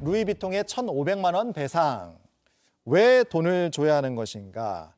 루이비통에 1,500만 원 배상. 왜 돈을 줘야 하는 것인가?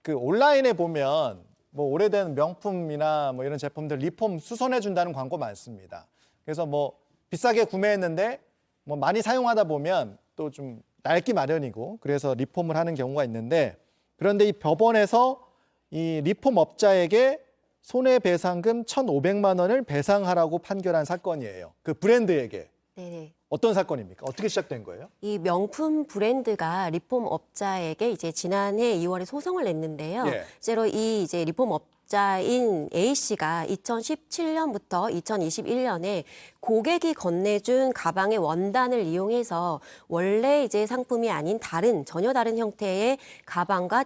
그 온라인에 보면 뭐 오래된 명품이나 뭐 이런 제품들 리폼 수선해 준다는 광고 많습니다. 그래서 뭐 비싸게 구매했는데 뭐 많이 사용하다 보면 또 좀 낡기 마련이고 그래서 리폼을 하는 경우가 있는데, 그런데 이 법원에서 이 리폼 업자에게 손해배상금 1,500만 원을 배상하라고 판결한 사건이에요. 그 브랜드에게. 네네. 어떤 사건입니까? 어떻게 시작된 거예요? 이 명품 브랜드가 리폼 업자에게 이제 지난해 2월에 소송을 냈는데요. 예. 실제로 이 이제 리폼 업자인 A 씨가 2017년부터 2021년에 고객이 건네준 가방의 원단을 이용해서 원래 이제 상품이 아닌 전혀 다른 형태의 가방과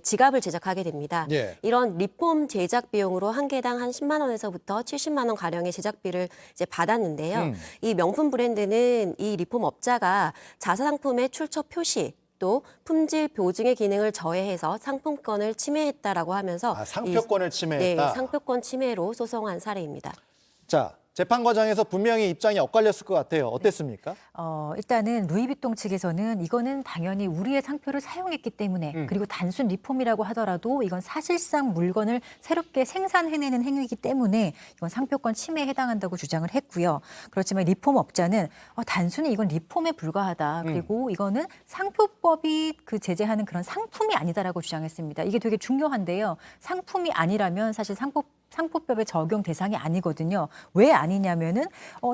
지갑을 제작하게 됩니다. 예. 이런 리폼 제작 비용으로 한 개당 한 10만 원에서부터 70만 원 가량의 제작비를 이제 받았는데요. 이 명품 브랜드는 이 리폼 업자가 자사 상품의 출처 표시 또 품질 보증의 기능을 저해해서 상품권을 침해했다라고 하면서 상표권을 침해했다. 네, 상표권 침해로 소송한 사례입니다. 자, 재판 과정에서 분명히 입장이 엇갈렸을 것 같아요. 어땠습니까? 일단은 루이비통 측에서는 이거는 당연히 우리의 상표를 사용했기 때문에 그리고 단순 리폼이라고 하더라도 이건 사실상 물건을 새롭게 생산해내는 행위이기 때문에 이건 상표권 침해에 해당한다고 주장을 했고요. 그렇지만 리폼 업자는 단순히 이건 리폼에 불과하다. 그리고 이거는 상표법이 그 제재하는 그런 상품이 아니다라고 주장했습니다. 이게 되게 중요한데요. 상품이 아니라면 사실 상표법의 적용 대상이 아니거든요. 왜 아니냐면은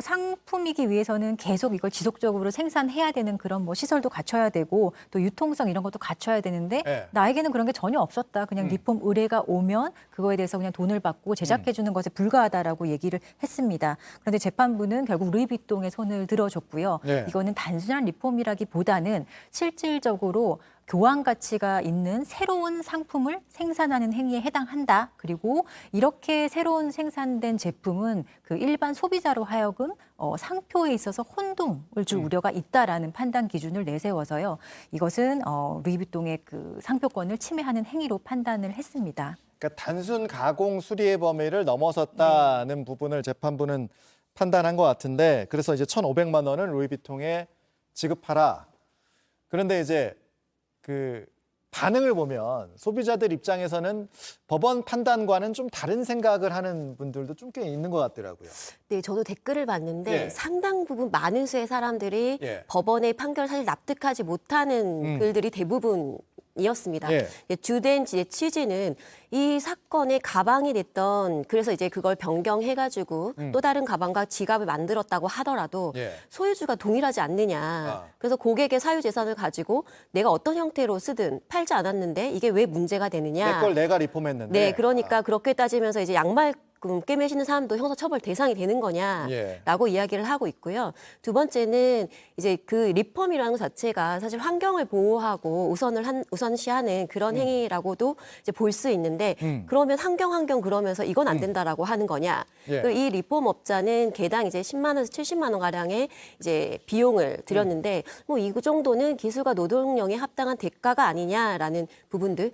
상품이기 위해서는 계속 이걸 지속적으로 생산해야 되는 그런 뭐 시설도 갖춰야 되고 또 유통성 이런 것도 갖춰야 되는데 네. 나에게는 그런 게 전혀 없었다. 그냥 리폼 의뢰가 오면 그거에 대해서 그냥 돈을 받고 제작해 주는 것에 불과하다라고 얘기를 했습니다. 그런데 재판부는 결국 루이비통의 손을 들어줬고요. 네. 이거는 단순한 리폼이라기보다는 실질적으로 교환 가치가 있는 새로운 상품을 생산하는 행위에 해당한다. 그리고 이렇게 새로운 생산된 제품은 그 일반 소비자로 하여금 상표에 있어서 혼동을 줄 우려가 있다라는 판단 기준을 내세워서요. 이것은 루이비통의 그 상표권을 침해하는 행위로 판단을 했습니다. 그러니까 단순 가공 수리의 범위를 넘어섰다는 부분을 재판부는 판단한 것 같은데, 그래서 이제 1,500만 원을 루이비통에 지급하라. 그런데 이제 그 반응을 보면 소비자들 입장에서는 법원 판단과는 좀 다른 생각을 하는 분들도 좀 꽤 있는 것 같더라고요. 네, 저도 댓글을 봤는데 예. 상당 부분 많은 수의 사람들이 예. 법원의 판결을 사실 납득하지 못하는 글들이 대부분이었습니다. 예. 주된 취지는 이 사건의 가방이 됐던, 그래서 이제 그걸 변경해가지고 또 다른 가방과 지갑을 만들었다고 하더라도 예. 소유주가 동일하지 않느냐. 그래서 고객의 사유재산을 가지고 내가 어떤 형태로 쓰든 팔지 않았는데 이게 왜 문제가 되느냐. 내 걸 내가 리폼했는데. 네, 그러니까 그렇게 따지면서 이제 양말 꿰매시는 사람도 형사처벌 대상이 되는 거냐라고 예. 이야기를 하고 있고요. 두 번째는 이제 그 리폼이라는 것 자체가 사실 환경을 보호하고 우선시하는 그런 행위라고도 이제 볼 수 있는데 그러면 환경 그러면서 이건 안 된다라고 하는 거냐? 예. 그리고 이 리폼 업자는 개당 이제 10만 원에서 70만 원 가량의 이제 비용을 들였는데 뭐 이 정도는 기술과 노동력에 합당한 대가가 아니냐라는 부분들.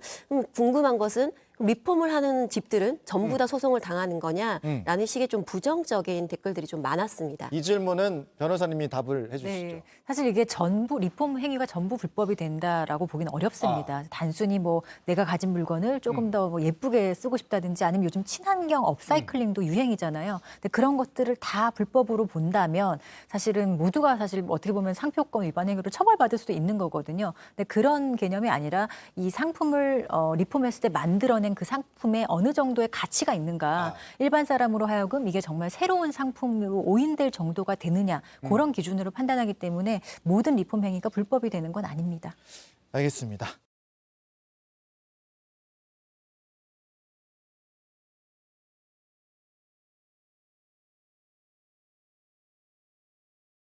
궁금한 것은 리폼을 하는 집들은 전부 다 소송을 당하는 거냐라는 식의 좀 부정적인 댓글들이 좀 많았습니다. 이 질문은 변호사님이 답을 해주시죠. 네, 사실 이게 전부 리폼 행위가 전부 불법이 된다라고 보기는 어렵습니다. 단순히 뭐 내가 가진 물건을 조금 더 뭐 예쁘게 쓰고 싶다든지 아니면 요즘 친환경 업사이클링도 유행이잖아요. 근데 그런 것들을 다 불법으로 본다면 사실은 모두가 사실 어떻게 보면 상표권 위반 행위로 처벌받을 수도 있는 거거든요. 근데 그런 개념이 아니라 이 상품을 리폼했을 때 만들어낸 그 상품에 어느 정도의 가치가 있는가. 일반 사람으로 하여금 이게 정말 새로운 상품으로 오인될 정도가 되느냐. 그런 기준으로 판단하기 때문에 모든 리폼 행위가 불법이 되는 건 아닙니다. 알겠습니다.